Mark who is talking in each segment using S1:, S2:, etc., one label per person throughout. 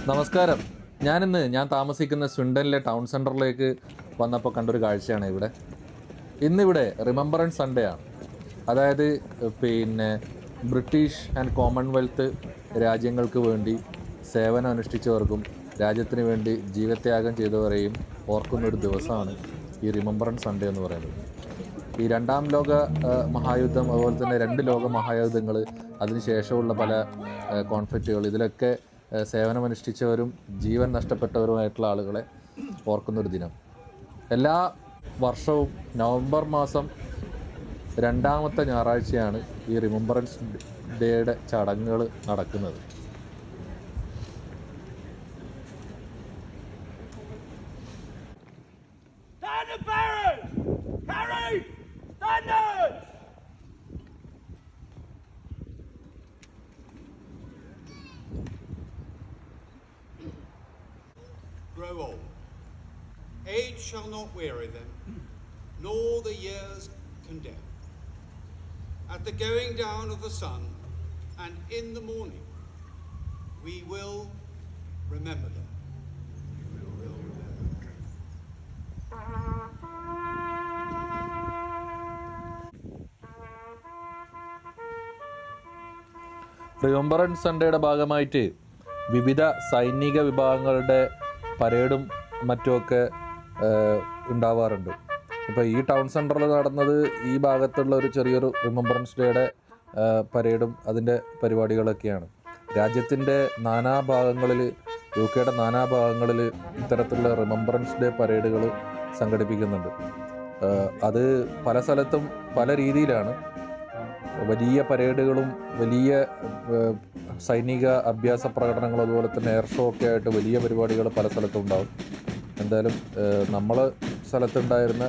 S1: നമസ്കാരം. ഞാൻ താമസിക്കുന്ന സ്വീഡനിലെ ടൗൺ സെൻറ്ററിലേക്ക് വന്നപ്പോൾ കണ്ടൊരു കാഴ്ചയാണ് ഇവിടെ. ഇന്നിവിടെ റിമംബറൻസ് സൺഡേ ആണ്. അതായത് ബ്രിട്ടീഷ് ആൻഡ് കോമൺവെൽത്ത് രാജ്യങ്ങൾക്ക് വേണ്ടി സേവനം അനുഷ്ഠിച്ചവർക്കും രാജ്യത്തിന് വേണ്ടി ജീവത്യാഗം ചെയ്തവരെയും ഓർക്കുന്നൊരു ദിവസമാണ് ഈ റിമംബറൻസ് സൺഡേ എന്ന് പറയുന്നത്. ഈ രണ്ടാം ലോക മഹായുദ്ധം, അതുപോലെ തന്നെ 2 ലോക മഹായുദ്ധങ്ങൾ, അതിനുശേഷമുള്ള പല കോൺഫ്ലിക്റ്റുകൾ, ഇതിലൊക്കെ സേവനമനുഷ്ഠിച്ചവരും ജീവൻ നഷ്ടപ്പെട്ടവരുമായിട്ടുള്ള ആളുകളെ ഓർക്കുന്നൊരു ദിനം. എല്ലാ വർഷവും നവംബർ മാസം 2ാമത്തെ ഞായറാഴ്ചയാണ് ഈ റിമംബറൻസ് ഡേയുടെ ചടങ്ങുകൾ നടക്കുന്നത്.
S2: Grow old. Age shall not weary them, nor the years condemn. At the going down of the sun and in the morning, we will remember them.
S1: Remembrance സൺഡേയുടെ ഭാഗമായിട്ട് വിവിധ സൈനിക വിഭാഗങ്ങളുടെ പരേഡും മറ്റുമൊക്കെ ഉണ്ടാവാറുണ്ട്. ഇപ്പോൾ ഈ ടൗൺ സെൻറ്ററിൽ നടന്നത് ഈ ഭാഗത്തുള്ള ഒരു ചെറിയൊരു റിമംബറൻസ് ഡേയുടെ പരേഡും അതിൻ്റെ പരിപാടികളൊക്കെയാണ്. രാജ്യത്തിൻ്റെ നാനാഭാഗങ്ങളിൽ, UK നാനാഭാഗങ്ങളിൽ ഇത്തരത്തിലുള്ള റിമംബറൻസ് ഡേ പരേഡുകൾ സംഘടിപ്പിക്കുന്നുണ്ട്. അത് പല സ്ഥലത്തും പല രീതിയിലാണ്. വലിയ പരേഡുകളും വലിയ സൈനിക അഭ്യാസ പ്രകടനങ്ങളും അതുപോലെ തന്നെ എയർ ഷോ ഒക്കെ ആയിട്ട് വലിയ പരിപാടികൾ പല സ്ഥലത്തും ഉണ്ടാവും. എന്തായാലും നമ്മളെ സ്ഥലത്തുണ്ടായിരുന്ന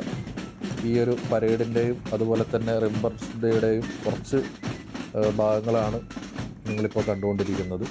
S1: ഈ ഒരു പരേഡിൻ്റെയും അതുപോലെ തന്നെ റിമംബറൻസ് ഡേയുടെയും കുറച്ച് ഭാഗങ്ങളാണ് നിങ്ങളിപ്പോൾ കണ്ടുകൊണ്ടിരിക്കുന്നത്.